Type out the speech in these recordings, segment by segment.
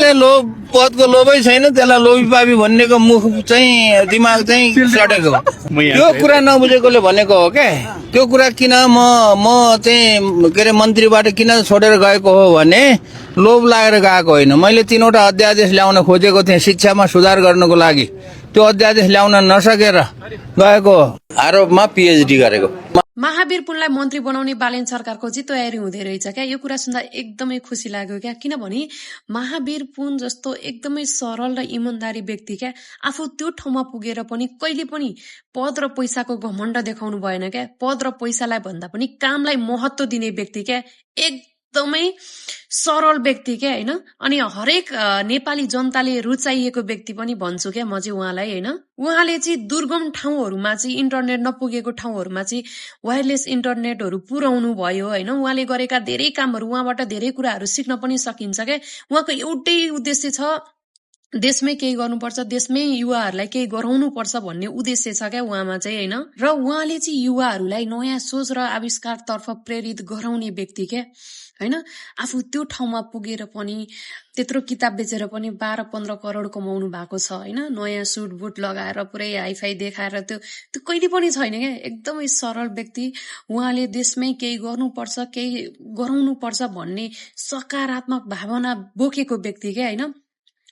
चाहिँ लोभ पदको लोभै छैन, त्यसलाई लोभी पापी भन्नेको मुख चाहिँ दिमाग चाहिँ सटेको हो। त्यो कुरा नबुझेकोले भनेको हो क्या। त्यो कुरा किन म चाहिँ के अरे मन्त्रीबाट किन छोडेर गएको हो भने लोभ लागेर गएको होइन। मैले 3वटा अध्यादेश ल्याउन खोजेको थिएँ शिक्षामा सुधार गर्नको लागि। त्यो अध्यादेश ल्याउन नसकेर गएको आरोपमा पिएचडी गरेको। महावीर पुनलाई मन्त्री बनाउने बालेन सरकारको चाहिँ तयारी हुँदै रहेछ क्या। यो कुरा सुन्दा एकदमै खुसी लाग्यो क्या। किनभने महावीर पुन जस्तो एकदमै सरल र इमान्दारी व्यक्ति क्या, आफू त्यो ठाउँमा पुगेर पनि कहिले पनि पद र पैसाको घमण्ड देखाउनु भएन क्या। पद र पैसालाई भन्दा पनि कामलाई महत्व दिने व्यक्ति क्या, एकदमै सरल व्यक्ति क्या होइन। अनि हरेक नेपाली जनताले रुचाइएको व्यक्ति पनि भन्छु क्या म चाहिँ उहाँलाई होइन। उहाँले चाहिँ दुर्गम ठाउँहरूमा चाहिँ इन्टरनेट नपुगेको ठाउँहरूमा चाहिँ वायरलेस इन्टरनेटहरू पुर्याउनु भयो होइन। उहाँले गरेका धेरै कामहरू, उहाँबाट धेरै कुराहरू सिक्न पनि सकिन्छ क्या। उहाँको एउटै उद्देश्य छ, देशमै केही गर्नुपर्छ, देशमै युवाहरूलाई केही गराउनु पर्छ भन्ने उद्देश्य छ क्या उहाँमा चाहिँ होइन। र उहाँले चाहिँ युवाहरूलाई नयाँ सोच र आविष्कार तर्फ प्रेरित गराउने व्यक्ति क्या होइन। आफू त्यो ठाउँमा पुगेर पनि त्यत्रो किताब बेचेर पनि 12-15 करोड कमाउनु भएको छ होइन। नयाँ सुट बुट लगाएर पुरै हाइफाई देखाएर त्यो कहिले पनि छैन क्या। एकदमै सरल व्यक्ति। उहाँले देशमै केही गर्नुपर्छ, केही गराउनु पर्छ भन्ने सकारात्मक भावना बोकेको व्यक्ति क्या होइन।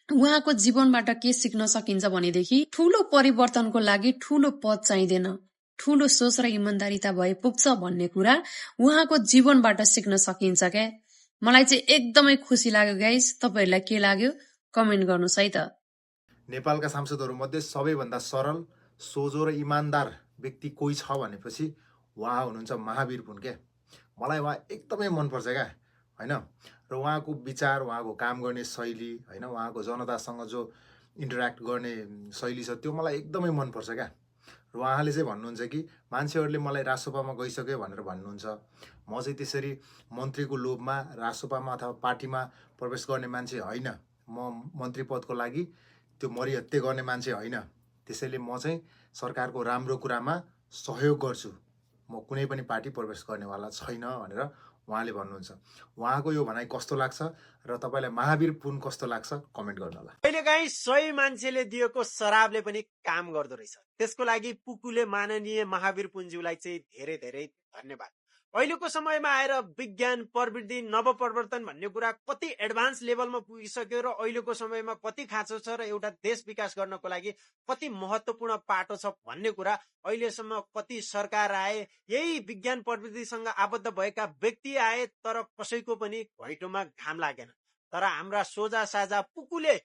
उहाँको जीवनबाट के सिक्न सकिन्छ भनेदेखि ठूलो परिवर्तनको लागि ठूलो पद चाहिँदैन, ठूलो सोच र इमान्दारिता भए पुग्छ भन्ने कुरा उहाँको जीवनबाट सिक्न सकिन्छ क्या। मलाई चाहिँ एकदमै खुसी लाग्यो गाइस। तपाईहरुलाई के लाग्यो कमेन्ट गर्नुस् है त। नेपालका सांसदहरू मध्ये सबैभन्दा सरल, सोझो र इमान्दार व्यक्ति कोही छ भनेपछि उहाँ हुनुहुन्छ महावीर पुन क्या। मलाई उहाँ एकदमै मनपर्छ क्या होइन। र उहाँको विचार, उहाँको काम गर्ने शैली होइन, उहाँको जनतासँग जो इन्टरेक्ट गर्ने शैली छ त्यो मलाई एकदमै मनपर्छ क्या। र उहाँले चाहिँ भन्नुहुन्छ कि मान्छेहरूले मलाई रासोपामा गइसक्यो भनेर भन्नुहुन्छ, म चाहिँ त्यसरी मन्त्रीको लोभमा रासोपामा अथवा पार्टीमा प्रवेश गर्ने मान्छे होइन। म मन्त्री पदको लागि त्यो मरिहत्ते गर्ने मान्छे होइन। त्यसैले म चाहिँ सरकारको राम्रो कुरामा सहयोग गर्छु, म कुनै पनि पार्टी प्रवेश गर्नेवाला छैन भनेर उहाँले भन्नुहुन्छ। उहाँको यो भनाइ कस्तो लाग्छ र तपाईलाई महावीर पुन कस्तो लाग्छ कमेन्ट गर्नु होला। कहिलेकाहीँ सही मान्छेले दिएको शराबले पनि काम गर्दो रहेछ। त्यसको लागि पुकुले माननीय महावीर पुनज्यूलाई चाहिँ धेरै धेरै धन्यवाद। अहिलेको समयमा आएर विज्ञान, प्रविधि, नवप्रवर्तन भन्ने कुरा कति एडभान्स लेभलमा पुगिसक्यो र अहिलेको समयमा कति खाँचो छ र एउटा देश विकास गर्नको लागि कति महत्त्वपूर्ण पाटो छ भन्ने कुरा अहिलेसम्म कति सरकार आए, यही विज्ञान प्रविधिसँग आबद्ध भएका व्यक्ति आए, तर कसैको पनि घैटोमा घाम लागेन। तर हाम्रा सोझा साझा पुकुले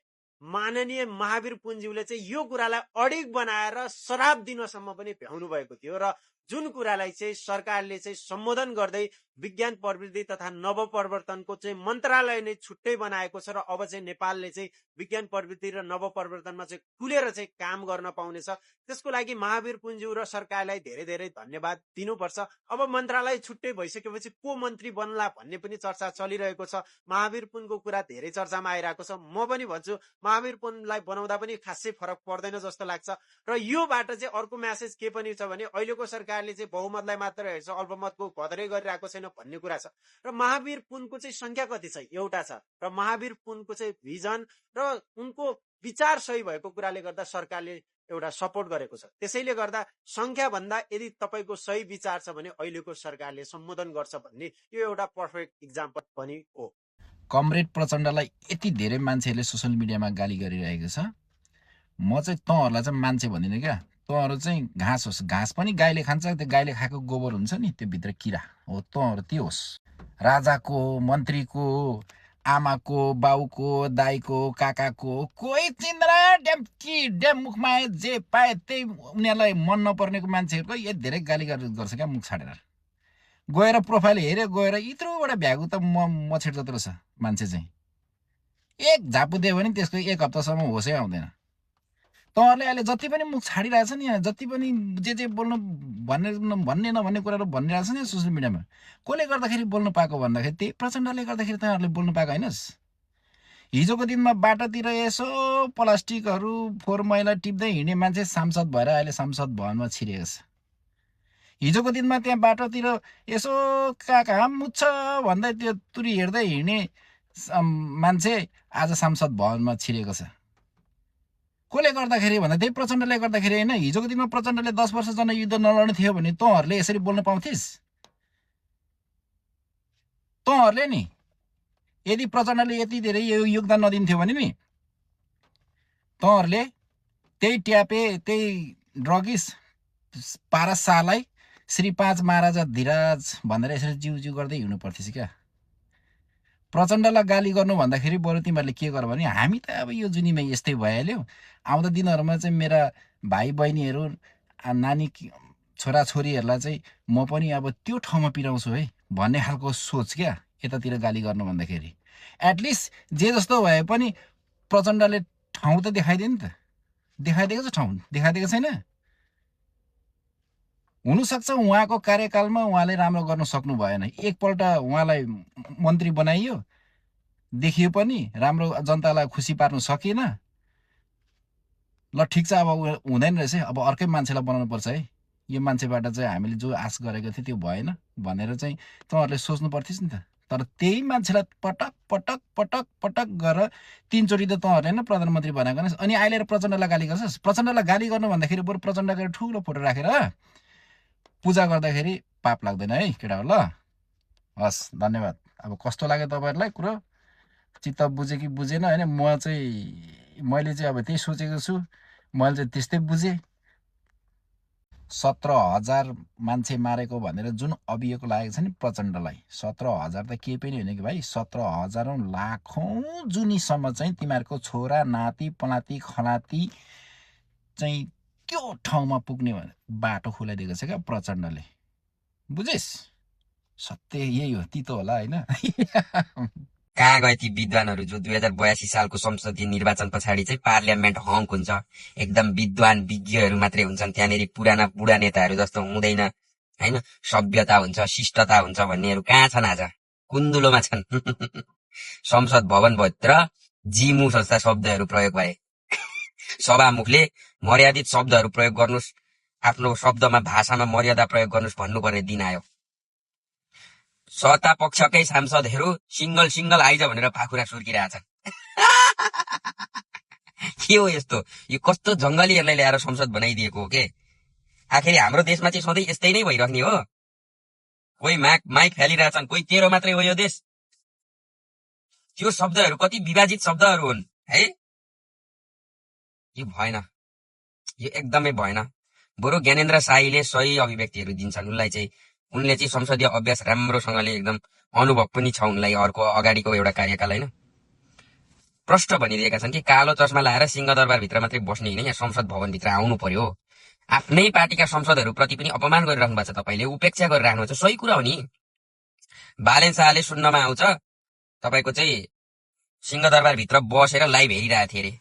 माननीय महावीर पुनज्यूले चाहिँ यो कुरालाई अडिग बनाएर शराब दिनसम्म पनि भ्याउनु भएको थियो र जुन कुरालाई चाहिँ सरकारले चाहिँ सम्बोधन गर्दै विज्ञान प्रविधि तथा नवप्रवर्तनको चाहिँ मन्त्रालय नै छुट्टै बनाएको छ र अब चाहिँ नेपालले चाहिँ विज्ञान प्रविधि र नवप्रवर्तनमा चाहिँ खुलेर चाहिँ काम गर्न पाउनेछ। त्यसको लागि महावीर पुनज्यू र सरकारलाई धेरै धेरै धन्यवाद दिनुपर्छ। अब मन्त्रालय छुट्टै भइसकेपछि को मन्त्री बन्ला भन्ने पनि चर्चा चलिरहेको छ। महावीर पुनको कुरा धेरै चर्चामा आइरहेको छ। म पनि भन्छु महावीर पुनलाई बनाउँदा पनि खासै फरक पर्दैन जस्तो लाग्छ। र योबाट चाहिँ अर्को म्यासेज के पनि छ भने अहिलेको सरकारले चाहिँ बहुमतलाई मात्र हेर्छ, अल्पमतको कदरै गरिरहेको छैन भन्ने कुरा छ। र महावीर पुनको चाहिँ संख्या कति छ? एउटा छ। र महावीर पुनको चाहिँ भिजन र उनको विचार सही भएको कुराले गर्दा सरकारले एउटा सपोर्ट गरेको छ। त्यसैले गर्दा संख्या भन्दा यदि तपाईको सही विचार छ भने अहिलेको सरकारले सम्बोधन गर्छ भन्ने यो एउटा पर्फेक्ट इक्जाम्पल पनि हो। कमरेड प्रचण्डलाई यति धेरै मान्छेहरूले सोशल मिडियामा गाली गरिरहेको छ। म चाहिँ तँहरूलाई चाहिँ मान्छे भन्दिनँ क्या। तँहरू चाहिँ घाँस होस्, घाँस पनि गाईले खान्छ, त्यो गाईले खाएको गोबर हुन्छ नि त्यो भित्र किरा हो, तँहरू त्यो होस्। राजाको, मन्त्रीको, आमाको, बाउको, दाईको, काकाको कोही चिन्द्रा ड्याम मुखमा आए जे पाए त्यही उनीहरूलाई मन नपर्नेको मान्छेहरूको यति धेरै गाली गर्छ क्या मुख छाडेर। गएर प्रोफाइल हेऱ्यो, गएर यत्रोबाट भ्यागु त म छेड जत्रो छ मान्छे चाहिँ। एक झापु दियो भने त्यसको एक हप्तासम्म होसै आउँदैन। तँहरूले अहिले जति पनि मुख छाडिरहेछ नि, जति पनि जे बोल्नु भन्ने नभन्ने कुराहरू भनिरहेछ नि सोसियल मिडियामा, कसले गर्दाखेरि बोल्नु पाएको भन्दाखेरि त्यही प्रचण्डले गर्दाखेरि तँहरूले बोल्नु पाएको होइनस्। हिजोको दिनमा बाटोतिर यसो प्लास्टिकहरू फोहोर मैला टिप्दै हिँड्ने मान्छे सांसद भएर अहिले संसद भवनमा छिरेको छ। हिजोको दिनमा त्यहाँ बाटोतिर यसो कहाँ मुछ भन्दै त्यो तुरी हेर्दै हिँड्ने मान्छे आज संसद भवनमा छिरेको छ। कसले गर्दाखेरि भन्दा त्यही प्रचण्डले गर्दाखेरि होइन। हिजोको दिनमा प्रचण्डले 10 वर्ष जनयुद्ध नलड्ने थियो भने तँहरूले यसरी बोल्न पाउँथिस्? तँहरूले नि यदि प्रचण्डले यति धेरै योगदान नदिन्थ्यो भने नि तँहरूले त्यही ट्यापे त्यही ड्रगिस पारस शाहलाई श्री 5 महाराजा धीराज भनेर यसरी जिउ गर्दै हिँड्नु पर्थ्यो क्या। प्रचण्डलाई गाली गर्नु भन्दाखेरि बरु तिमीहरूले के गर भने हामी त अब यो जुनीमा यस्तै भइहाल्यो, आउँदो दिनहरूमा चाहिँ मेरा भाइ बहिनीहरू नानी छोराछोरीहरूलाई चाहिँ म पनि अब त्यो ठाउँमा पिराउँछु है भन्ने खालको सोच क्या यतातिर गाली गर्नु भन्दाखेरि। एटलिस्ट जे जस्तो भए पनि प्रचण्डले ठाउँ त देखाइदियो नि त। देखाइदिएको छ ठाउँ? देखाइदिएको छैन। हुनसक्छ उहाँको कार्यकालमा उहाँले राम्रो गर्न सक्नु भएन, एकपल्ट उहाँलाई मन्त्री बनाइयो, देखियो पनि राम्रो, जनतालाई खुसी पार्नु सकिएन। ल ठिक छ, अब हुँदैन रहेछ, अब अर्कै मान्छेलाई बनाउनु पर्छ है, यो मान्छेबाट चाहिँ हामीले जो आश गरेको थियो त्यो भएन भनेर चाहिँ तँहरूले सोच्नु पर्थ्योस् नि त। तर त्यही मान्छेलाई पटक पटक पटक पटक गरेर 3 चोटि त तँहरूले नै प्रधानमन्त्री बनाएको नि। अनि अहिले प्रचण्डलाई गाली गर्छस्? प्रचण्डलाई गाली गर्नु भन्दाखेरि बरु प्रचण्डको ठुलो फोटो राखेर पूजा गर्दाखेरि पाप लाग्दैन है केटा हो। ल हस्, धन्यवाद। अब कस्तो लाग्यो तपाईँहरूलाई कुरो? चित्त बुझ्यो कि बुझेन होइन? मैले चाहिँ अब त्यही सोचेको छु, मैले चाहिँ त्यस्तै बुझेँ। 17,000 मान्छे मारेको भनेर जुन अभियोग लागेको छ नि प्रचण्डलाई, 17,000 त केही पनि होइन कि भाइ। 17,000 लाखौँ जुनीसम्म चाहिँ तिमीहरूको छोरा नाति पनाति खनाति चाहिँ त्यो ठाउँमा पुग्ने बाटो खुलाइदिएको छ क्या प्रचण्डले। बुझिस्? सत्य यही हो, तितो होला होइन? कहाँ गए ती विद्वानहरू जो 2082 सालको संसदीय निर्वाचन पछाडि चाहिँ पार्लियामेन्ट हङ्क हुन्छ, एकदम विद्वान विज्ञहरू मात्रै हुन्छन् त्यहाँनिर, पुराना बुढा नेताहरू जस्तो हुँदैन होइन, सभ्यता हुन्छ शिष्टता हुन्छ भन्नेहरू कहाँ छन्? आज कुन्दुलोमा छन्। संसद भवन भित्र जिमु संस्था शब्दहरू प्रयोग भए। सभामुखले मर्यादित शब्दहरू प्रयोग गर्नुस्, आफ्नो शब्दमा भाषामा मर्यादा प्रयोग गर्नुस् भन्नुपर्ने दिन आयो। सत्ता पक्षकै सांसदहरू सिंगल आइज भनेर पाखुरा सुर्किरहेछन्। के हो यस्तो? यो कस्तो जंगलीहरूलाई ल्याएर संसद बनाइदिएको हो के? आखिर हाम्रो देशमा चाहिँ सधैँ यस्तै नै भइराख्ने हो? कोही माइक फालिरहेछन्, कोही तेरो मात्रै हो यो देश। त्यो शब्दहरू कति विभाजित शब्दहरू हुन् है? यो भएन, यो एकदमै भएन। बरु ज्ञानेन्द्र शाहीले सही अभिव्यक्तिहरू दिन्छन्। उनले चाहिँ संसदीय अभ्यास राम्रोसँगले एकदम अनुभव पनि छ उनलाई, अर्को अगाडिको एउटा कार्यकाल होइन। प्रष्ट भनिदिएका छन् कि कालो चस्मा लाएर सिंहदरबारभित्र मात्रै बस्ने होइन, यहाँ संसद भवनभित्र आउनु पर्यो। आफ्नै पार्टीका संसदहरूप्रति पनि अपमान गरिराख्नु भएको छ तपाईँले, उपेक्षा गरिराख्नु भएको छ। सही कुरा हो नि। बालेन शाहले सुन्नमा आउँछ तपाईँको चाहिँ सिंहदरबारभित्र बसेर लाइभ हेरिरहेको थिए अरे।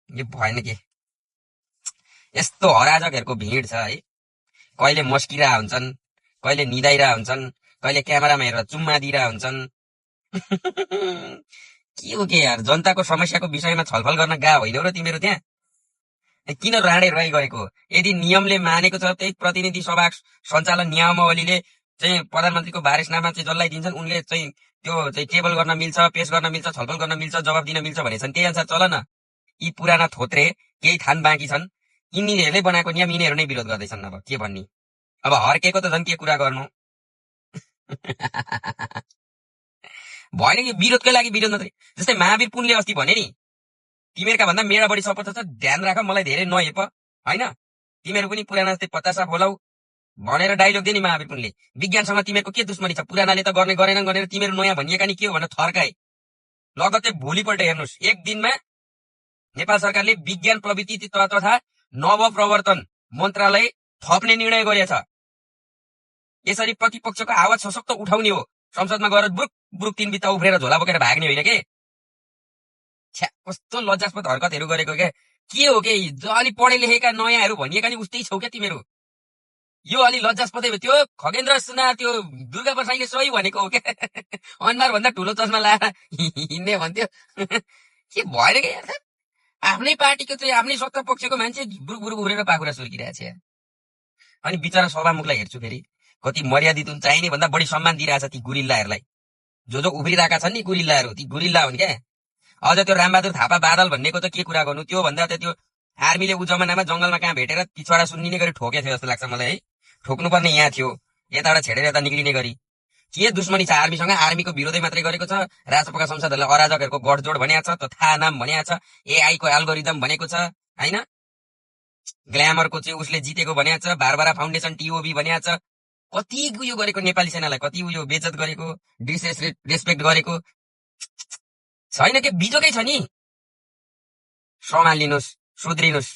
यो भएन के? यस्तो अराजकहरूको भिड छ है। कहिले मस्किरा हुन्छन्, कहिले निदाइरा हुन्छन्, कहिले क्यामेरामा हेरेर चुम्मा दिइरा हुन्छन्। के हो के यार? जनताको समस्याको विषयमा छलफल गर्न गए होइन र तिमीहरू त्यहाँ? किन राडे रहिगएको? यदि नियमले मानेको छ त्यही प्रतिनिधि सभा सञ्चालन नियमावलीले चाहिँ प्रधानमन्त्रीको वारिसनामा चाहिँ जसलाई दिन्छन् उनले चाहिँ त्यो चाहिँ टेबल गर्न मिल्छ, पेश गर्न मिल्छ, छलफल गर्न मिल्छ, जवाब दिन मिल्छ भनेछन्, त्यही अनुसार चल न। यी पुराना थोत्रे केही थान बाँकी छन्, यिनीहरूले बनाएको नियम यिनीहरू नै विरोध गर्दैछन्। अब के भन्ने? अब हर्केको त झन् के कुरा गर्नु? भएन कि विरोधकै लागि विरोध मात्रै। जस्तै महावीर पुनले अस्ति भने नि, तिमीहरूका भन्दा मेरा बढी सपोर्ट छ, ध्यान राख, मलाई धेरै नहेप होइन, तिमीहरू पनि पुराना जस्तै पत्तासा बोलाउ भनेर डाइलग दिए नि महावीर पुनले। विज्ञानसँग तिमीहरूको के दुश्मनी छ? पुरानाले त गरेनन् गरेर तिमीहरू नयाँ भनिएका नि के हो भनेर थर्काए। लगत्तै भोलिपल्ट हेर्नुहोस्, एक दिनमा नेपाल सरकारले विज्ञान प्रविधि तथा नवप्रवर्तन मन्त्रालय थप्ने निर्णय गरेछ। यसरी प्रतिपक्षको आवाज सशक्त उठाउने हो, संसदमा गएर बुरुक बुरुक 3 बित्ता उफ्रेर झोला बोकेर भाग्ने होइन के? छ्या, कस्तो लज्जास्पद हरकतहरू गरेको के? के हो के? अलि पढे लेखेका नयाँहरू भनिएका नि उस्तै छौ क्या तिमीहरू? यो अलि लज्जास्पदै हो। त्यो खगेन्द्र सुनार, त्यो दुर्गा प्रसाईले सही भनेको हो क्या? अनुहार भन्दा ठुलो चस्मा लाएर हिँड्ने भन्थ्यो। के भएर के यार? आफ्नै पार्टीको चाहिँ आफ्नै सत्ता पक्षको मान्छे बुरुक बुरुक उफ्रेर पाखुरा सुर्किरहेछ। अनि बिचरा सभामुखलाई हेर्छु फेरि कति मर्यादित हुन्छ, चाहिने भन्दा बढी सम्मान दिइरहेछ ती गुरिल्लाहरूलाई। जो उफ्रिरहेका छन् नि गुरिल्लाहरू, ती गुरिल्ला हुन् क्या। अझ त्यो रामबहादुर थापा बादल भन्नेको त के कुरा गर्नु, त्यो भन्दा त त्यो आर्मीले ऊ जमानामा जंगलमा कहाँ भेटेर पिछवाडा सुन्निने गरी ठोके थियो जस्तो लाग्छ मलाई है। ठोक्नुपर्ने यहाँ थियो, यताबाट छेडेर यता निक्लिने गरी। के दुश्मनी छ आर्मीसँग? आर्मीको विरोधै मात्रै गरेको छ। राजपका संसदहरूलाई अराजकहरूको गठजोड भनेको छ, त्यो थाहा नाम भनेको छ, एआई को एल्गोरिदम भनेको छ हैन, ग्ल्यामरको चाहिँ उसले जितेको भनेको छ, बारबारा फाउन्डेसन टिओबी भनेको छ। कति उयो गरेको नेपाली सेनालाई, कति उयो बेइज्जत गरेको, डिसरेस्पेक्ट गरेको छैन के, बिजोकै छ नि। सम्हालिनुस्, सुध्रिनुस्।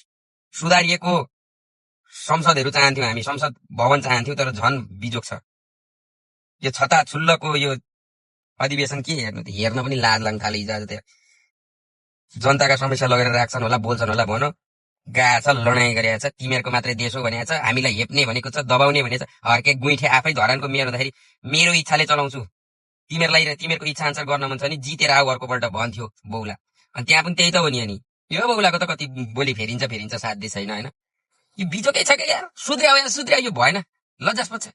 सुधारिएको संसदहरू चाहन्थ्यौँ हामी, संसद भवन चाहन्थ्यौँ, तर झन् बिजोक छ। यो छता छुल्लको यो अधिवेशन के हेर्नु, त हेर्न पनि लाज लाग्न थाले। इजाजत जनताका समस्या लगेर राख्छन् होला, बोल्छन् होला, भन गएको छ, लडाइँ गरेको छ, तिमीहरूको मात्रै देश हो भनेको छ, हामीलाई हेप्ने भनेको छ, दबाउने भनेको छ। हर्के गुइठे आफै धरानको मेयर हुँदाखेरि मेरो इच्छाले चलाउँछु, तिमीहरूको इच्छा अनुसार गर्न मन छ नि जितेर आऊ अर्कोपल्ट भन्थ्यो बौला। अनि त्यहाँ पनि त्यही त हो नि। अनि यो बौलाको त कति बोली फेरिन्छ साध्य छैन होइन। यो बिजोकै छ क्या यार। सुध्रिया यो भएन, लज्जास्पद छ।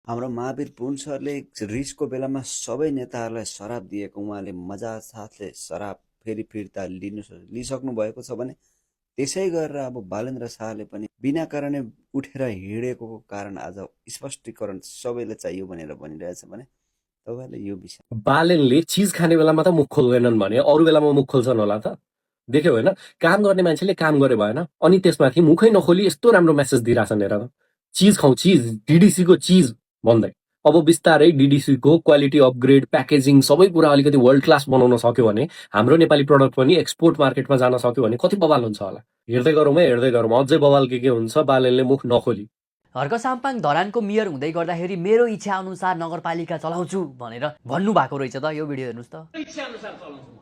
हाम्रो महावीर पुन सरले रिसको बेलामा सबै नेताहरूलाई शराब दिएको उहाँले मजा साथले शराब फेरि फिर्ता लिइसक्नु भएको छ भने त्यसै गरेर अब बालेन्द्र शाहले पनि बिना कारणै उठेर हिँडेको कारण आज स्पष्टीकरण सबैले चाहियो भनेर भनिरहेछ भने तपाईँले यो विषय बालेनले चिज खाने बेलामा त मुख खोल्दैनन् भने अरू बेलामा मुख खोल्छन् होला त? देख्यो होइन, काम गर्ने मान्छेले काम गरे भएन, अनि त्यसमाथि मुखै नखोली यस्तो राम्रो मेसेज दिइरहेछन् हेर। चिज खाउँ, चिज डिडिसी को चिज भन्दै अब बिस्तारै डिडिसी को क्वालिटी अपग्रेड, प्याकेजिङ सबै कुरा अलिकति वर्ल्ड क्लास बनाउन सक्यो भने हाम्रो नेपाली प्रडक्ट पनि एक्सपोर्ट मार्केटमा जान सक्यो भने कति बवाल हुन्छ होला। हेर्दै गरौँ अझै बवाल के हुन्छ बालेनले मुख नखोली। हर्क साम्पाङ धरानको मेयर हुँदै गर्दाखेरि मेरो इच्छा अनुसार नगरपालिका चलाउँछु भनेर भन्नुभएको रहेछ त। यो भिडियो हेर्नुहोस् त। इच्छा अनुसार चलाउँछु म।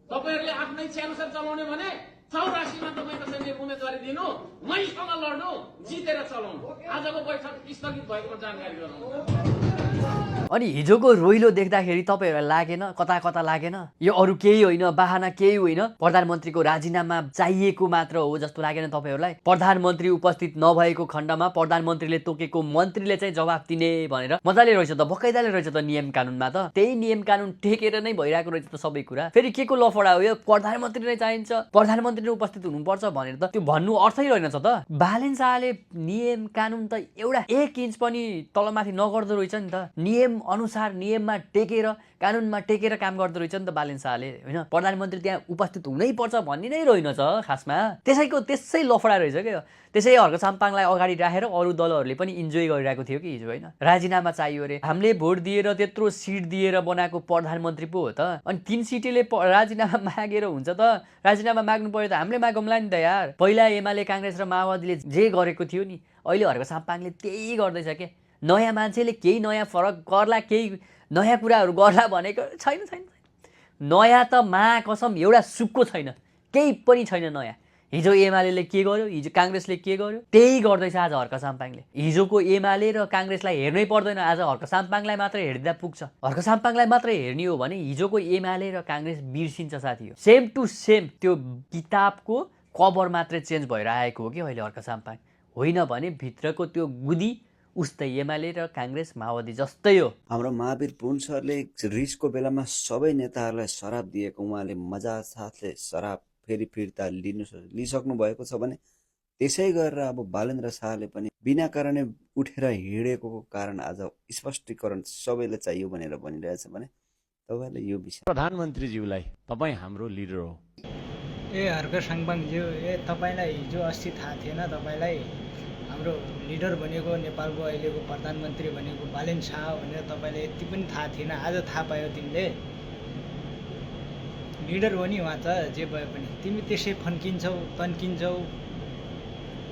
तपाईहरुले आफ्नो इच्छा अनुसार चलाउने भने 84 मा तपाईको चाहिँ उम्मेदवारी दिनु, मैसँग लड्नु, जितेर चलाउनु। आजको बैठक स्थगित भएको जानकारी गराउनु। अनि हिजोको रोइलो देख्दाखेरि तपाईहरुलाई लागेन, कता लागेन यो अरु केही होइन, बहाना केही होइन, प्रधानमन्त्रीको राजीनामा चाहिएको मात्र हो जस्तो लागेन तपाईहरुलाई? प्रधानमन्त्री उपस्थित नभएको खण्डमा प्रधानमन्त्रीले तोकेको मन्त्रीले चाहिँ जवाफ दिने भनेर मजाले रहेछ त, बकाइदाले रहेछ त नियम कानुनमा त। त्यही नियम कानुन टेकेर नै भइरहेको रहेछ त सबै कुरा। फेरि के को लफडा हो यो? प्रधानमन्त्री नै चाहिन्छ, प्रधानमन्त्री नै उपस्थित हुनुपर्छ भनेर त त्यो भन्नु अर्थै रहेनछ त। बालेन शाहले नियम कानुन त एउटा 1 इन्च पनि तलमाथि नगर्दो रहेछ नि त। नियम अनुसार नियममा टेकेर, कानुनमा टेकेर काम गर्दो रहेछ नि त बालेन शाहले होइन। प्रधानमन्त्री त्यहाँ उपस्थित हुनै पर्छ भन्ने नै रहेनछ खासमा। त्यसै लफडा रहेछ क्या। त्यसै हर्क साम्पाङलाई अगाडि राखेर अरू दलहरूले पनि इन्जोय गरिरहेको थियो कि हिजो होइन। राजीनामा चाहियो अरे, हामीले भोट दिएर त्यत्रो सिट दिएर बनाएको प्रधानमन्त्री पो हो त। अनि 3 सिटले राजीनामा मागेर हुन्छ त? राजीनामा माग्नु पर्यो त हामीले मागौँला नि त यार। पहिला एमाले काङ्ग्रेस र माओवादीले जे गरेको थियो नि, अहिले हर्क साम्पाङले त्यही गर्दैछ के। नयाँ मान्छेले केही नयाँ फरक गर्ला, केही नयाँ कुराहरू गर्ला भनेको छैन। नयाँ त महाकसम एउटा सुक्को छैन, केही पनि छैन नयाँ। हिजो एमाले के गर्यो, हिजो काङ्ग्रेसले के गर्यो, त्यही गर्दैछ आज हर्क साम्पाङले। हिजोको एमाले र काङ्ग्रेसलाई हेर्नै पर्दैन, आज हर्क साम्पाङलाई मात्रै हेर्दा पुग्छ। हर्क साम्पाङलाई मात्रै हेर्ने हो भने हिजोको एमाले र काङ्ग्रेस बिर्सिन्छ साथी हो। सेम टु सेम त्यो किताबको कभर मात्रै चेन्ज भएर आएको हो कि अहिले हर्क साम्पाङ। होइन भने भित्रको त्यो गुदी उस्तै एमाले र काङ्ग्रेस माओवादी जस्तै हो। हाम्रो महावीर पुन सरले रिसको बेलामा सबै नेताहरूलाई शराब दिएको उहाँले मजा साथले शराब फेरि फिर्ता लिइसक्नु भएको छ भने त्यसै गरेर अब बालेन्द्र शाहले पनि बिना कारणै उठेर हिँडेको कारण आज स्पष्टीकरण सबैले चाहियो भनेर भनिरहेछ भने तपाईँले यो विषय। प्रधानमन्त्रीज्यूलाई तपाईँ हाम्रो लिडर हो। हर्क साम्पाङज्यू, तपाईँलाई हिजो अस्ति थाहा थिएन तपाईँलाई हाम्रो लिडर भनेको नेपालको अहिलेको प्रधानमन्त्री भनेको बालेन शाह भनेर तपाईँलाई यति पनि थाहा थिएन? आज थाहा पायो तिमीले? लिडर हो नि उहाँ त, जे भए पनि तिमी त्यसै फन्किन्छौ तन्किन्छौ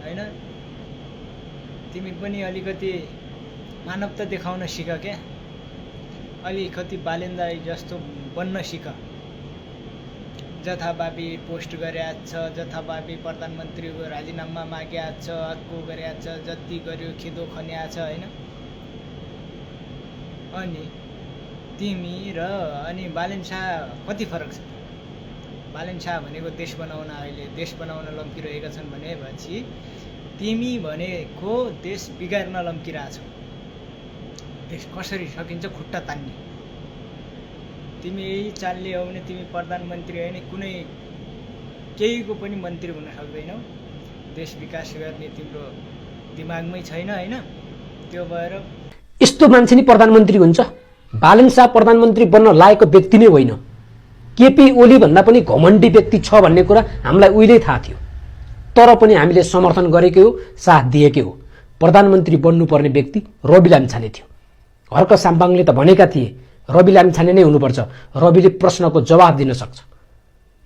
होइन। तिमी पनि अलिकति मानवता देखाउन सिक क्या, अलिकति बालेन्द्र जस्तो बन्न सिक। जथाभावी पोस्ट गरेका छ, जथाभावी प्रधानमन्त्रीको राजीनामा मागेका छ, अर्को गरेका छ, जति गर्यो खेदो खन्या छ होइन। अनि तिमी र अनि बालेन शाह कति फरक छ? बालेन शाह भनेको देश बनाउन लम्किरहेका छन् भनेपछि तिमी भनेको देश बिगार्न लम्किरहेछौ। देश कसरी सकिन्छ खुट्टा तान्ने तिमी यही चालले हो भने तिमी प्रधानमन्त्री होइन कुनै केहीको पनि मन्त्री हुन सक्दैनौ। देश विकास गर्ने तिम्रो दिमागमै छैन होइन। त्यो भएर यस्तो मान्छे नि प्रधानमन्त्री हुन्छ? बालन शाह प्रधानमन्त्री बन्न लागेको व्यक्ति नै होइन। केपी ओली भन्दा पनि घमण्डी व्यक्ति छ भन्ने कुरा हामीलाई उहिल्यै थाहा थियो, तर पनि हामीले समर्थन गरेकै हो, साथ दिएकै हो। प्रधानमन्त्री बन्नुपर्ने व्यक्ति रवि लामिछाने थियो। हर्क साम्पाङले त भनेका थिए रवि लामिछाने नै हुनुपर्छ, रविले प्रश्नको जवाफ दिन सक्छ।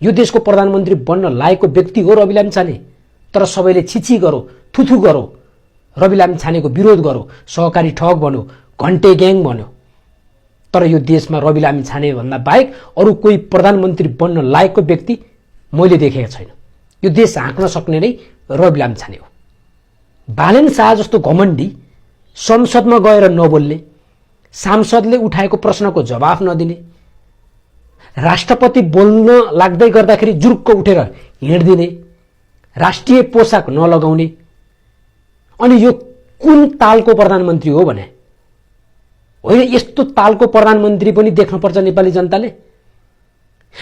यो देशको प्रधानमन्त्री बन्न लागेको व्यक्ति हो रवि लामिछाने। तर सबैले छिछि गरो, थुथु गरो, रवि लामिछानेको विरोध गरो, सहकारी ठग भन्यो, घन्टे ग्याङ भन्यो। तर यो देशमा रवि लामिछाने भन्दा बाहेक अरू कोही प्रधानमन्त्री बन्न लागेको व्यक्ति मैले देखेको छैन। यो देश हाँक्न सक्ने नै रवि लामिछाने हो। बालन शाह जस्तो घमण्डी संसदमा गएर नबोल्ने, सांसदले उठाएको प्रश्नको जवाफ नदिने, राष्ट्रपति बोल्न लाग्दै गर्दाखेरि जुरुक्क उठेर हिँड्दिने, राष्ट्रिय पोसाक नलगाउने, अनि यो कुन तालको प्रधानमन्त्री हो भने? होइन, यस्तो तालको प्रधानमन्त्री पनि देख्नुपर्छ नेपाली जनताले।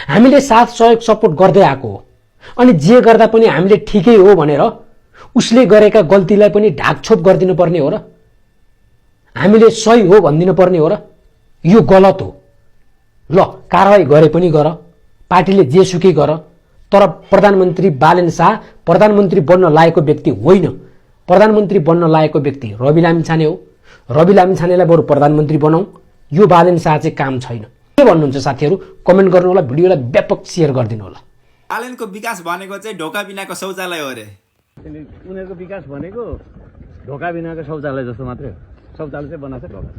हामीले साथ सहयोग सपोर्ट गर्दै आएको हो, अनि जे गर्दा पनि हामीले ठिकै हो भनेर उसले गरेका गल्तीलाई पनि ढाकछोप गरिदिनु पर्ने हो र? हामीले सही हो भनिदिनु पर्ने हो र? यो गलत हो। ल, कारवाही गरे पनि गर, पार्टीले जेसुकै गर, तर प्रधानमन्त्री बालन शाह प्रधानमन्त्री बन्न लागेको व्यक्ति होइन। प्रधानमन्त्री बन्न लागेको व्यक्ति रवि लामिछाने हो। रवि लामिछानेलाई बरु प्रधानमन्त्री बनाऊ। यो बालन शाह चाहिँ काम छैन। के भन्नुहुन्छ साथीहरू? कमेन्ट गर्नु होला, भिडियोलाई व्यापक सेयर गरिदिनु होला। बालनको विकास भनेको चाहिँ ढोका बिनाको शौचालय हो अरे। उनीहरूको विकास भनेको ढोका बिनाको शौचालय जस्तो मात्रै हो। शौचालय चाहिँ बनाएको ढोका।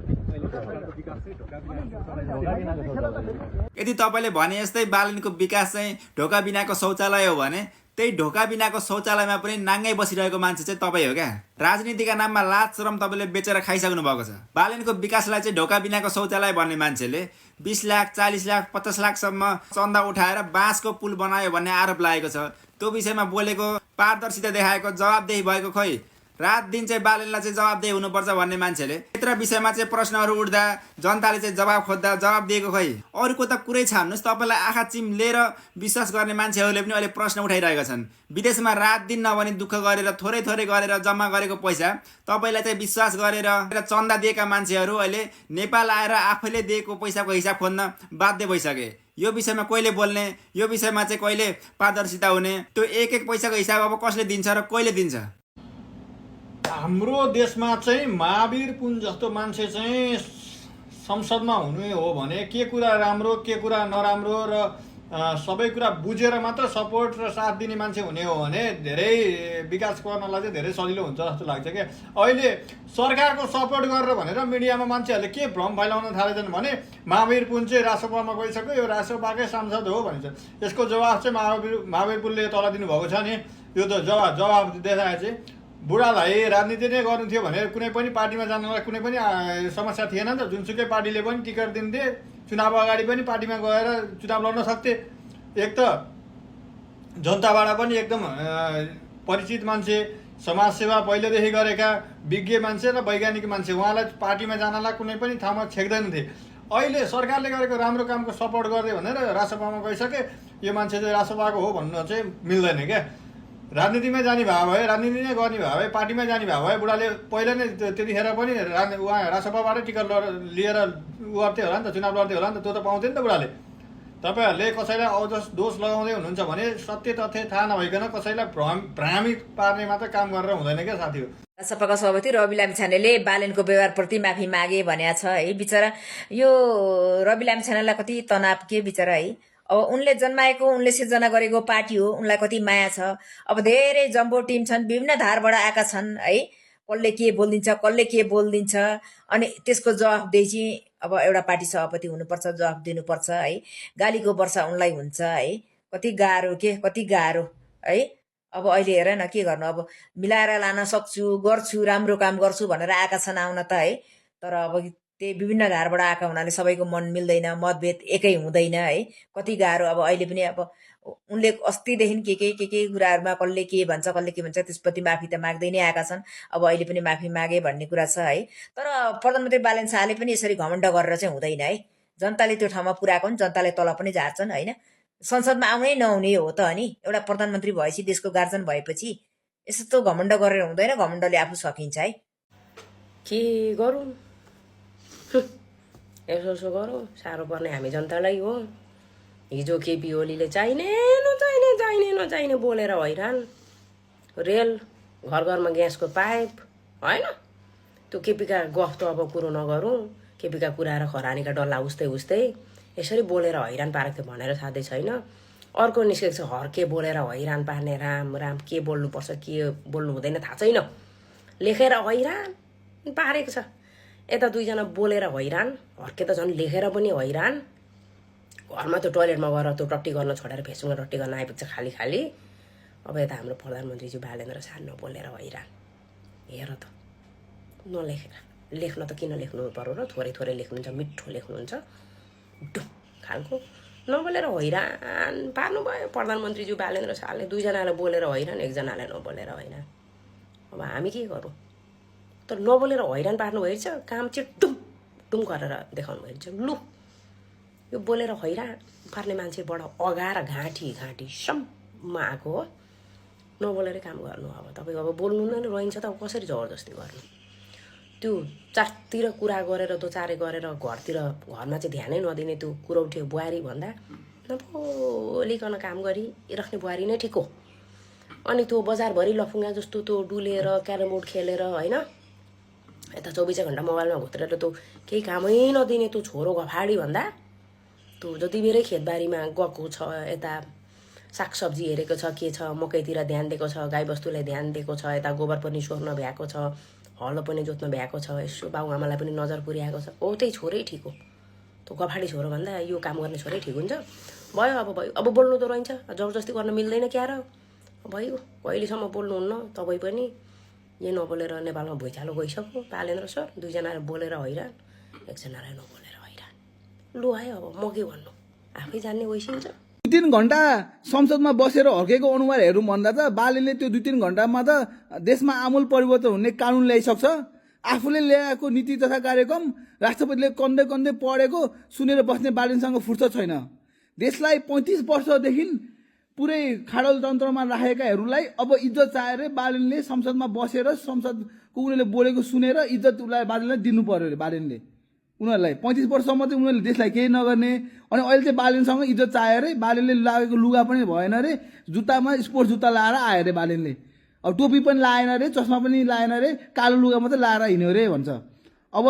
यदि तपाईँले भने जस्तै बालनको विकास चाहिँ ढोका बिनाको शौचालय हो भने त्यही ढोका बिनाको शौचालयमा पनि नाङ्गै बसिरहेको मान्छे चाहिँ तपाईँ हो क्या? राजनीतिका नाममा लाज शरम तपाईँले बेचेर खाइसक्नु भएको छ। बालनको विकासलाई चाहिँ ढोका बिनाको शौचालय भन्ने मान्छेले 20 लाख 40 लाख 50 लाखसम्म चन्दा उठाएर बाँसको पुल बनायो भन्ने आरोप लागेको छ। त्यो विषयमा बोलेको, पारदर्शिता देखाएको, जवाबदेही भएको खोइ? रात दिन चाहिँ बालनलाई चाहिँ जवाबदेही हुनुपर्छ भन्ने मान्छेले यत्र विषयमा चाहिँ प्रश्नहरू उठ्दा जनताले चाहिँ जवाब खोज्दा जवाब दिएको खोइ? अरूको त कुरै छ। हान्नुहोस्, तपाईँलाई आँखा चिम्लेर विश्वास गर्ने मान्छेहरूले पनि अहिले प्रश्न उठाइरहेका छन्। विदेशमा रात दिन नभनी दुःख गरेर थोरै थोरै गरेर जम्मा गरेको पैसा तपाईँलाई चाहिँ विश्वास गरेर चन्दा दिएका मान्छेहरू अहिले नेपाल आएर आफैले दिएको पैसाको हिसाब खोज्न बाध्य भइसके। यो विषयमा कहिले बोल्ने, यो विषयमा चाहिँ कहिले पारदर्शिता हुने? त्यो एक एक पैसाको हिसाब अब कसले दिन्छ र कहिले दिन्छ? हाम्रो देशमा चाहिँ महावीर पुन जस्तो मान्छे चाहिँ संसदमा हुनु हो भने के कुरा राम्रो के कुरा नराम्रो र सबै कुरा बुझेर मात्र सपोर्ट र साथ दिने मान्छे हुने हो भने धेरै विकास गर्नलाई चाहिँ धेरै सजिलो हुन्छ जस्तो लाग्छ क्या। अहिले सरकारको सपोर्ट गरेर भनेर मिडियामा मान्छेहरूले के भ्रम फैलाउन थालेछन् भने महावीर पुन चाहिँ रासोपामा गइसक्यो, यो रासोपाकै सांसद हो भनिन्छ। यसको जवाफ चाहिँ महावीर पुनले तल दिनुभएको छ नि। यो त जवाब देखाए चाहिँ बुढालाई राजनीति नै गर्नु थियो भने कुनै पनि पार्टीमा जानलाई कुनै पनि समस्या थिएन नि त। जुनसुकै पार्टीले पनि टिकट दिन्थे, चुनाव अगाडि पनि पार्टीमा गएर चुनाव लड्न सक्थे। एक त जनताबाट पनि एकदम परिचित मान्छे, समाजसेवा पहिलेदेखि गरेका विज्ञ मान्छे र वैज्ञानिक मान्छे, उहाँलाई पार्टीमा जानलाई कुनै पनि ठाउँमा छेक्दैन थिए। अहिले सरकारले गरेको राम्रो कामको सपोर्ट गर्दै भनेर रासोपामा गइसके, यो मान्छे चाहिँ रासोपाको हो भन्नु चाहिँ मिल्दैन क्या। राजनीतिमै जाने भए भए, राजनीति नै गर्ने भए भए, पार्टीमा जाने भए भए बुढाले पहिला नै त्यतिखेर पनि उहाँ रासोपाबाटै टिकट लिएर गर्थ्यो होला नि त, चुनाव लड्थ्यो होला नि त। त्यो त पाउँथ्यो नि त बुढाले। तपाईँहरूले कसैलाई अजस दोष लगाउँदै हुनुहुन्छ भने सत्य तथ्य थाहा नभइकन कसैलाई भ्रामित पार्ने मात्र काम गरेर हुँदैन क्या साथीहरू। रासपाका सभापति रवि लामिछानेले बालनको व्यवहारप्रति माफी मागे भनेको छ है। बिचरा यो रवि लामिछानेलाई कति तनाव के बिचरा है। अब उनले जन्माएको, उनले सिर्जना गरेको पार्टी हो, उनलाई कति माया छ। अब धेरै जम्बो टिम छन्, विभिन्न धारबाट आएका छन् है। कसले के बोलिदिन्छ, कसले के बोलिदिन्छ, अनि त्यसको जवाफदेही चाहिँ अब एउटा पार्टी सभापति हुनुपर्छ, जवाफ दिनुपर्छ है। गालीको वर्षा उनलाई हुन्छ है। कति गाह्रो कति गाह्रो है। अब अहिले हेर न के गर्नु, अब मिलाएर लान सक्छु, गर्छु, राम्रो काम गर्छु भनेर आएका छन् आउन त है। तर अब त्यही विभिन्न धारबाट आएका हुनाले सबैको मन मिल्दैन, मतभेद एकै हुँदैन है। कति गाह्रो। अब अहिले पनि अब उनले अस्तिदेखि के कुराहरूमा कसले के भन्छ त्यसप्रति माफी त माग्दै नै आएका छन्। अब अहिले पनि माफी मागे भन्ने कुरा छ है। तर प्रधानमन्त्री बालन शाहले पनि यसरी घमण्ड गरेर चाहिँ हुँदैन है। जनताले त्यो ठाउँमा पुऱ्याएको नि जनताले तल पनि झार्छन् होइन। संसदमा आउनै नहुने हो त अनि एउटा प्रधानमन्त्री भएपछि देशको गार्जन भएपछि यस्तो घमण्ड गरेर हुँदैन। घमण्डले आफू सकिन्छ है। के गरौँ यसो गरौँ साह्रो पर्ने हामी जनतालाई हो। हिजो केपी ओलीले चाहिने नचाहिने बोलेर हैरान। रेल घर घरमा ग्यासको पाइप होइन त्यो केपीका गफ त अब कुरो नगरौँ। केपीका कुरा र खरानीका डल्ला उस्तै यसरी बोलेर हैरान पारेको थियो भनेर साध्यै छैन। अर्को निस्केको छ हर्के बोलेर हैरान पार्ने। राम के बोल्नुपर्छ के बोल्नु हुँदैन थाहा छैन। लेखेर हैरान पारेको छ। यता दुईजना बोलेर हैरान, हर्के त झन् लेखेर पनि हैरान। घरमा त्यो टोयलेटमा गएर त्यो टट्टी गर्न छोडेर फेसबुकमा टट्टी गर्न आइपुग्छ खाली। अब यता हाम्रो प्रधानमन्त्रीज्यू बालेन्द्र शाह नबोलेर हैरान। हेर त नलेखेर लेख्न त किन लेख्नु पर्यो र? थोरै लेख्नुहुन्छ, मिठो लेख्नुहुन्छ खालको। नबोलेर हैरान पार्नुभयो प्रधानमन्त्रीज्यू बालेन्द्र शाहले। दुईजनाले बोलेर हैरान, एकजनाले नबोलेर हैरान। अब हामी के गरौँ? तर नबोलेर हैरान पार्नु भएछ, काम चाहिँ डुम गरेर देखाउनु भएछ। लु यो बोलेर हैरान पार्ने मान्छेबाट अगाएर घाँटी सम्म आएको हो। नबोलेर काम गर्नु। अब तपाईँ अब बोल्नु नै रहन्छ त कसरी जबरजस्ती गर्नु? त्यो चारतिर कुरा गरेर दोचारे गरेर घरमा चाहिँ ध्यानै नदिने त्यो कुरौठे बुहारी भन्दा नबोलिकन काम गरिराख्ने बुहारी नै ठिक हो। अनि त्यो बजारभरि लफुङ्गा जस्तो त्यो डुलेर क्यारम बोर्ड खेलेर होइन यता 24 घण्टा मोबाइलमा घुत्रेर त्यो केही कामै नदिने त्यो छोरो गफाडी भन्दा त्यो जति बेरै खेतबारीमा गएको छ, यता सागसब्जी हेरेको छ, के छ, मकैतिर ध्यान दिएको छ, गाईबस्तुलाई ध्यान दिएको छ, यता गोबर पनि सोर्न भ्याएको छ, हलो पनि जोत्न भ्याएको छ, यसो बाबुआमालाई पनि नजर पुर्याएको छ। हो त्यही छोरै ठिक हो। त्यो गफाडी छोरो भन्दा यो काम गर्ने छोरै ठिक हुन्छ। भयो अब बोल्नु त रहन्छ, जबरजस्ती गर्न मिल्दैन क्या र? भयो कहिलेसम्म बोल्नुहुन्न तपाईँ पनि? यो नबोलेर नेपालमा भुइँचालो गइसक्यो। बालेन्द्र सर दुईजनाले बोलेर हैरान, एकजनाले नबोलेर हैरान। लु आयो अब म के भन्नु, आफै जान्ने गइसिन्छ। 2-3 घण्टा संसदमा बसेर हर्केको अनुहार हेरौँ भन्दा त बालेले त्यो 2-3 घण्टामा त देशमा आमूल परिवर्तन हुने कानुन ल्याइसक्छ। आफूले ल्याएको नीति तथा कार्यक्रम राष्ट्रपतिले कन्दै पढेको सुनेर बस्ने बालेनसँग फुर्सद छैन। देशलाई 35 वर्षदेखि पुरै खाडल तन्त्रमा राखेकाहरूलाई अब इज्जत चाहेर बालेनले संसदमा बसेर संसदको उनीहरूले बोलेको सुनेर इज्जत उसलाई बालेनलाई दिनु पर्यो अरे। बालेनले उनीहरूलाई 35 वर्षसम्म चाहिँ उनीहरूले देशलाई केही नगर्ने, अनि अहिले चाहिँ बालेनसँग इज्जत चाहेर बालेनले लागेको लुगा पनि भएन अरे, जुत्तामा स्पोर्ट्स जुत्ता लाएर आयो अरे बालेनले। अब टोपी पनि लाएन अरे, चस्मा पनि लाएन अरे, कालो लुगा मात्रै लाएर हिँड्यो अरे भन्छ। अब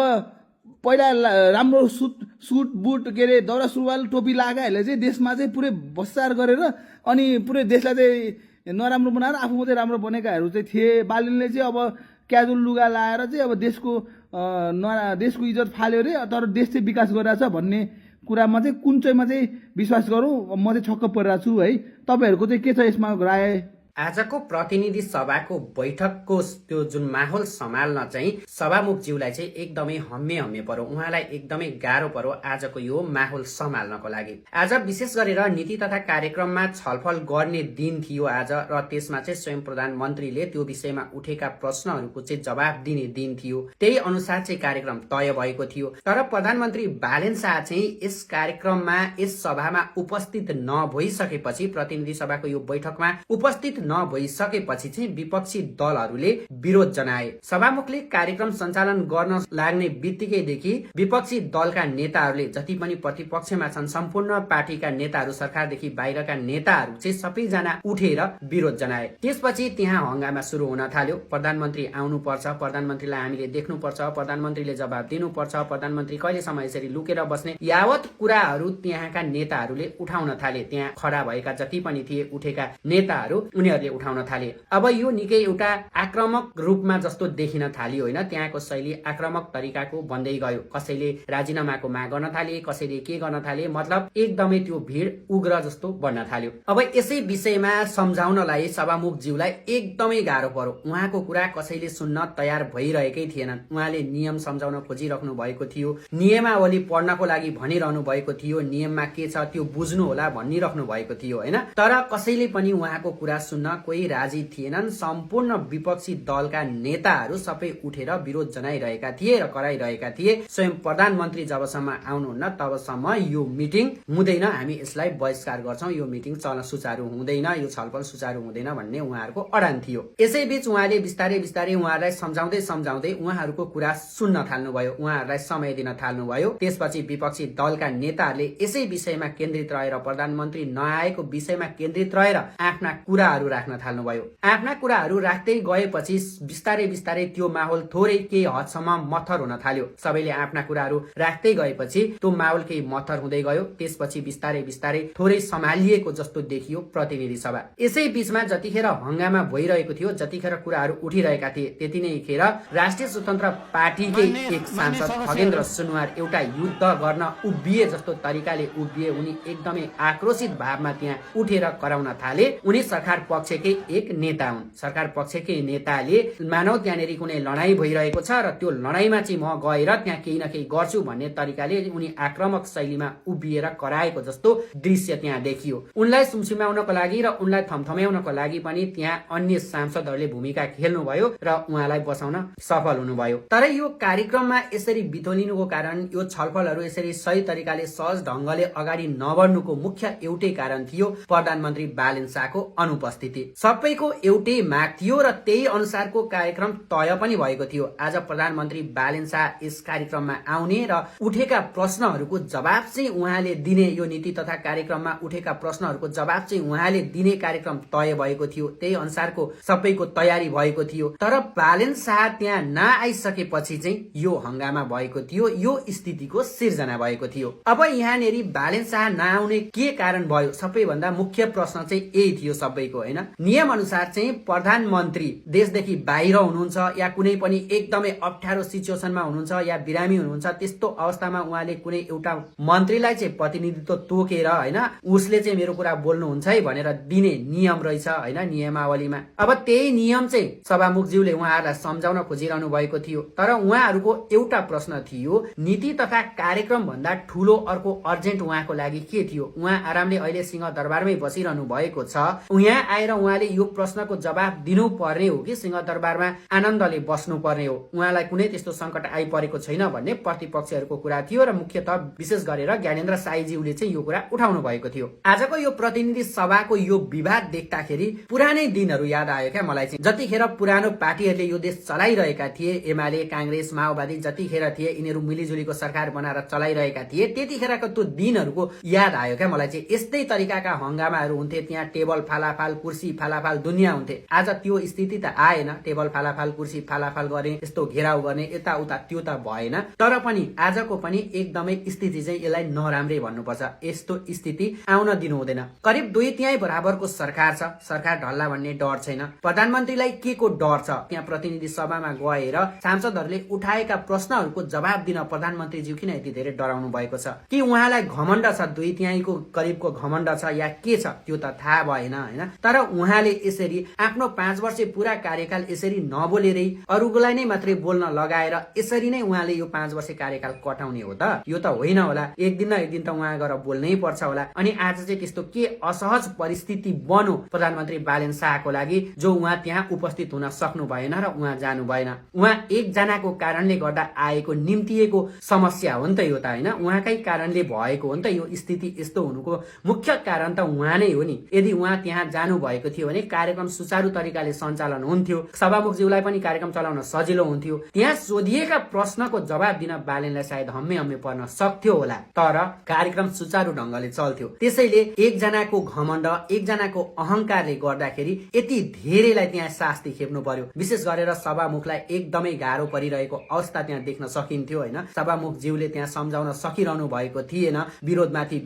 पहिला राम्रो सुट बुट के अरे दौरा सुरुवाल टोपी लगाएहरूले चाहिँ देशमा चाहिँ पुरै भ्रष्टाचार गरेर अनि पुरै देशलाई चाहिँ नराम्रो बनाएर आफू मात्रै राम्रो बनेकाहरू चाहिँ थिए। बालेनले चाहिँ अब क्याजुअल लुगा लाएर चाहिँ अब देशको इज्जत फाल्यो अरे, तर देश चाहिँ विकास गरिरहेछ भन्ने कुरामा चाहिँ कुन चाहिँमा चाहिँ विश्वास गरौँ? म चाहिँ छक्क परिरहेको छु है। तपाईँहरूको चाहिँ के छ यसमा राय? आजको प्रतिनिधि सभाको बैठकको त्यो जुन माहौल सम्हाल्न चाहिँ सभामुखज्यूलाई चाहिँ एकदमै हम्मे पर्यो। उहाँलाई एकदमै गाह्रो पर्यो आजको यो माहौल सम्हाल्नको लागि। आज विशेष गरेर नीति तथा कार्यक्रममा छलफल गर्ने दिन थियो आज, र त्यसमा चाहिँ स्वयं प्रधानमन्त्रीले त्यो विषयमा उठेका प्रश्नहरूको चाहिँ जवाब दिने दिन थियो। त्यही अनुसार चाहिँ कार्यक्रम तय भएको थियो। तर प्रधानमन्त्री बालेन शाह चाहिँ यस कार्यक्रममा यस सभामा उपस्थित नभइसकेपछि, प्रतिनिधि सभाको यो बैठकमा उपस्थित नभइसकेपछि चाहिँ विपक्षी दलहरूले विरोध जनाए। सभामुखले कार्यक्रम सञ्चालन गर्न लाग्ने बित्तिकैदेखि विपक्षी दलका नेताहरूले जति पनि प्रतिपक्षमा छन् सम्पूर्ण पार्टीका नेताहरू, सरकारदेखि बाहिरका नेताहरू चाहिँ सबैजना उठेर विरोध जनाए। त्यसपछि त्यहाँ हंगामा सुरु हुन थाल्यो। प्रधानमन्त्री आउनुपर्छ, प्रधानमन्त्रीलाई हामीले देख्नुपर्छ, प्रधानमन्त्रीले जवाब दिनुपर्छ, प्रधानमन्त्री कहिलेसम्म यसरी लुकेर बस्ने, यावत कुराहरू त्यहाँका नेताहरूले उठाउन थाले। त्यहाँ खडा भएका जति पनि थिए उठेका नेताहरू उनीहरूले उठाउन थाले। अब यो निकै एउटा आक्रामक रूपमा जस्तो देखिन थाल्यो होइन। त्यहाँको शैली आक्रामक तरिकाको बन्दै गयो। कसैले राजीनामाको माग गर्न थाले, कसैले के गर्न थाले, मतलब एकदमै त्यो भिड उग्र जस्तो बन्न थाल्यो। अब यसै विषयमा सम्झाउनलाई सभामुखज्यूलाई एकदमै गाह्रो पर्यो। उहाँको कुरा कसैले सुन्न तयार भइरहेकै थिएनन्। उहाँले नियम सम्झाउन खोजिराख्नु भएको थियो, नियमावली पढ्नको लागि भनिरहनु भएको थियो, नियममा के छ त्यो बुझ्नु होला भनिराख्नु भएको थियो होइन। तर कसैले पनि उहाँको कुरा सुन्न सुन्न कोही राजी थिएनन्। सम्पूर्ण विपक्षी दलका नेताहरू सबै उठेर विरोध जनाइरहेका थिए र कराइरहेका थिए। स्वयं प्रधानमन्त्री जबसम्म आउनुहुन्न तबसम्म यो मिटिङ हुँदैन, हामी यसलाई बहिष्कार गर्छौं, यो मिटिङ सुचारू हुँदैन, यो छलफल सुचारू हुँदैन भन्ने उहाँहरूको अडान थियो। यसैबीच उहाँले बिस्तारै बिस्तारै उहाँहरूलाई सम्झाउँदै उहाँहरूको कुरा सुन्न थाल्नुभयो, उहाँहरूलाई समय दिन थाल्नुभयो। त्यसपछि विपक्षी दलका नेताहरूले यसै विषयमा केन्द्रित रहेर, प्रधानमन्त्री नआएको विषयमा केन्द्रित रहेर आफ्ना कुराहरू राख्न थाल्नुभयो। आफ्ना कुराहरू राख्दै गएपछि बिस्तारै बिस्तारै त्यो माहौल थोरै केही हदसम्म मत्थर हुन थाल्यो। सबैले आफ्ना कुराहरू राख्दै गएपछि त्यो माहौल केही मत्थर हुँदै गयो। त्यसपछि बिस्तारै बिस्तारै थोरै सम्हालिएको जस्तो देखियो प्रतिनिधि सभा। यसै बीचमा जतिखेर हंगामा भइरहेको थियो, जतिखेर कुराहरू उठिरहेका थिए, त्यति नै खेर राष्ट्रिय स्वतन्त्र पार्टीकै एक सांसद खगेन्द्र सुनवार एउटा युद्ध गर्न उभिए जस्तो तरिकाले उभिए। उनी एकदमै आक्रोशित भावमा त्यहाँ उठेर कराउन थाले। उनी सरकार पक्षकै एक नेता हुन्। सरकार पक्षकै नेताले मानव त्यहाँनेरि कुनै लडाईँ भइरहेको छ र त्यो लडाईँमा चाहिँ म गएर त्यहाँ केही न केही गर्छु भन्ने तरिकाले उनी आक्रामक शैलीमा उभिएर कराएको जस्तो दृश्य त्यहाँ देखियो। उनलाई सुमसुमाउनको लागि र उनलाई थमथम्याउनको लागि पनि त्यहाँ अन्य सांसदहरूले भूमिका खेल्नुभयो र उहाँलाई बचाउन सफल हुनुभयो। तर यो कार्यक्रममा यसरी बितोलिनुको कारण, यो छलफलहरू यसरी सही तरिकाले सहज ढंगले अगाडि नबढ्नुको मुख्य एउटै कारण थियो प्रधानमन्त्री बालेन शाहको अनुपस्थिति। सबैको एउटै माग थियो र त्यही अनुसारको कार्यक्रम तय पनि भएको थियो। आज प्रधानमन्त्री बालेन शाह यस कार्यक्रममा आउने र उठेका प्रश्नहरूको जवाब चाहिँ उहाँले दिने, यो नीति तथा कार्यक्रममा उठेका प्रश्नहरूको जवाब चाहिँ उहाँले दिने कार्यक्रम तय भएको थियो। त्यही अनुसारको सबैको तयारी भएको थियो। तर बालेन शाह त्यहाँ नआइसकेपछि चाहिँ यो हंगामा भएको थियो, यो स्थितिको सिर्जना भएको थियो। अब यहाँनेरि बालेन शाह नआउने के कारण भयो? सबैभन्दा मुख्य प्रश्न चाहिँ यही थियो सबैको, हैन? नियम अनुसार चाहिँ प्रधानमन्त्री देशदेखि बाहिर हुनुहुन्छ या कुनै पनि एकदमै अप्ठ्यारो सिचुएसनमा हुनुहुन्छ या बिरामी हुनुहुन्छ, त्यस्तो अवस्थामा उहाँले कुनै एउटा मन्त्रीलाई चाहिँ प्रतिनिधित्व तोकेर, हैन, उसले चाहिँ मेरो कुरा बोल्नुहुन्छ है भनेर दिने नियम रहेछ, हैन, नियमावलीमा। अब त्यही नियम चाहिँ सभामुखज्यूले उहाँहरूलाई सम्झाउन खोजिरहनु भएको थियो। तर उहाँहरूको एउटा प्रश्न थियो, नीति तथा कार्यक्रम भन्दा ठूलो अर्को अर्जेन्ट उहाँको लागि के थियो? उहाँ आरामले अहिले सिंहदरबारमै बसिरहनु भएको छ। यहाँ आएर उहाँले यो प्रश्नको जवाब दिनु पर्ने हो कि सिंहदरबारमा आनन्दले बस्नु पर्ने हो? उहाँलाई कुनै त्यस्तो संकट आइपरेको छैन भन्ने प्रतिपक्षहरूको कुरा थियो र मुख्यतः विशेष गरेर ज्ञानेन्द्र साईज्यूले चाहिँ यो कुरा उठाउनु भएको थियो। आजको यो प्रतिनिधि सभाको यो विवाद देख्दाखेरि पुरानै दिनहरू याद आयो क्या मलाई चाहिँ। जतिखेर पुरानो पार्टीहरूले यो देश चलाइरहेका थिए, एमाले, कांग्रेस, माओवादी जतिखेर थिए, यिनीहरू मिलिजुलीको सरकार बनाएर चलाइरहेका थिए, त्यतिखेरको त्यो दिनहरूको याद आयो क्या मलाई चाहिँ। यस्तै तरिकाका हंगामाहरू हुन्थे, त्यहाँ टेबल फालाफाल, कुर्सी फालाफाल दुनियाँ हुन्थे। आज त्यो स्थिति त आएन, टेबल फालाफाल, कुर्सी फालाफाल गर्ने, यस्तो घेराउ गर्ने, यताउता त्यो त भएन। तर पनि आजको पनि एकदमै स्थिति चाहिँ यसलाई नराम्रै भन्नुपर्छ। यस्तो स्थिति आउन दिनु हुँदैन। करिब 2/3 बराबरको सरकार छ, सरकार ढल्ला भन्ने डर छैन। प्रधानमन्त्रीलाई के को डर छ? त्यहाँ प्रतिनिधि सभामा गएर सांसदहरूले उठाएका प्रश्नहरूको जवाब दिन प्रधानमन्त्रीज्यू किन यति धेरै डराउनु भएको छ? कि उहाँलाई घमण्ड छ, 2/3 करिबको घमण्ड छ या के छ त्यो त थाहा भएन, हैन? तर उहाँले यसरी आफ्नो 5 वर्ष पूरा कार्यकाल यसरी नबोलेरै अरूलाई नै मात्रै बोल्न लगाएर यसरी नै उहाँले यो 5 वर्ष कार्यकाल कटाउने हो त? यो त होइन होला। एक दिन न एक दिन त उहाँ गएर बोल्नै पर्छ होला। अनि आज चाहिँ त्यस्तो के असहज परिस्थिति बन्यो प्रधानमन्त्री बालेन शाहको लागि, जो उहाँ त्यहाँ उपस्थित हुन सक्नु भएन र उहाँ जानु भएन। उहाँ एकजनाको कारणले गर्दा आएको निम्तिएको समस्या हो नि त यो त, हैन? उहाँकै कारणले भएको हो नि त यो स्थिति यस्तो हुनुको मुख्य कारण त उहाँ नै हो नि। यदि उहाँ त्यहाँ जानु भएको थियो भने कार्यक्रम सुचारू तरिकाले सञ्चालन हुन्थ्यो, सभामुखज्यूलाई पनि कार्यक्रम चलाउन सजिलो हुन्थ्यो। त्यहाँ सोधिएका प्रश्नको जवाब दिन बालेनलाई सायद हम्मे पर्न सक्थ्यो होला, तर कार्यक्रम सुचारू ढंगले चल्थ्यो। त्यसैले एकजनाको घमण्ड, एकजनाको अहंकारले गर्दाखेरि यति धेरैलाई त्यहाँ शास्ति खेप्नु पर्यो। विशेष गरेर सभामुखलाई एकदमै गाह्रो परिरहेको अवस्था त्यहाँ देख्न सकिन्थ्यो, हैन? सभामुखज्यूले त्यहाँ सम्झाउन सकिरहनु भएको थिएन। विरोधमाथि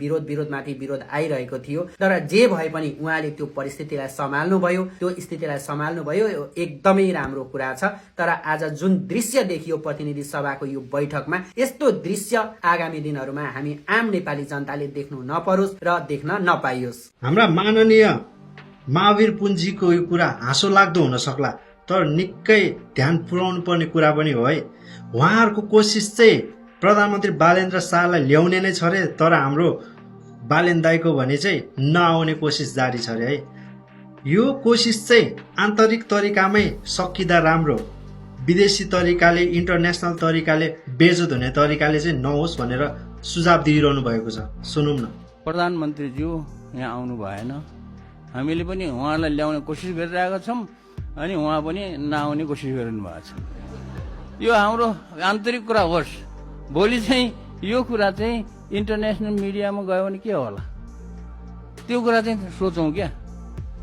विरोध आइरहेको थियो। तर जे भए पनि उहाँले त्यो परिस्थितिलाई सम्हाल्नु भयो, त्यो स्थितिलाई सम्हाल्नु भयो, एकदमै राम्रो कुरा छ। तर आज जुन दृश्य देखियो प्रतिनिधि सभाको यो बैठकमा, यस्तो दृश्य आगामी दिनहरूमा हामी आम नेपाली जनताले देख्नु नपरोस् र देख्न नपाइयोस्। हाम्रा माननीय महावीर पुञ्जीको यो कुरा हाँसो लाग्दो हुन सक्ला, तर निकै ध्यान पुर्याउनु पर्ने कुरा पनि हो है। उहाँहरूको कोसिस चाहिँ प्रधानमन्त्री बालेन्द्र शाहलाई ल्याउने नै छ रे, तर हाम्रो बालेन दाइको भने चाहिँ नआउने कोसिस जारी छ रे है। यो कोसिस चाहिँ आन्तरिक तरिकामै सकिँदा राम्रो, विदेशी तरिकाले इन्टरनेसनल तरिकाले बेइज्जत हुने तरिकाले चाहिँ नहोस् भनेर सुझाव दिइरहनु भएको छ। सुनौँ न। प्रधानमन्त्रीज्यू यहाँ आउनु भएन, हामीले पनि उहाँलाई ल्याउने कोसिस गरिरहेका छौँ अनि उहाँ पनि नआउने कोसिस गरिनु भएको छ। यो हाम्रो आन्तरिक कुरा होस्, भोलि चाहिँ यो कुरा चाहिँ इन्टरनेसनल मिडियामा गयो भने के होला त्यो कुरा चाहिँ सोचौँ क्या।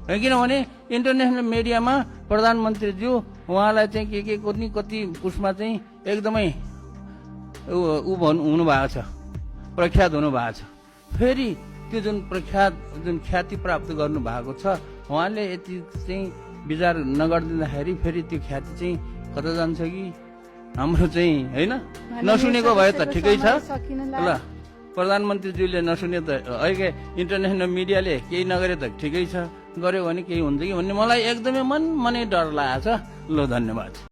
किनभने इन्टरनेसनल मिडियामा प्रधानमन्त्रीज्यू उहाँलाई चाहिँ के कति उसमा चाहिँ एकदमै हुनु भएको छ, प्रख्यात हुनु भएको छ। फेरि त्यो जुन प्रख्यात जुन ख्याति प्राप्त गर्नु भएको छ उहाँले यति चाहिँ विचार नगरिदिँदाखेरि फेरि त्यो ख्याति चाहिँ कता जान्छ कि हाम्रो चाहिँ होइन नसुनेको भए त ठिकै छ ल। प्रधानमन्त्रीज्यूले नसुने त अहिले इन्टरनेसनल मिडियाले केही नगरे त ठिकै छ, गर्यो भने केही हुन्छ कि भन्ने मलाई एकदमै मनै डर लागेको छ। ल धन्यवाद।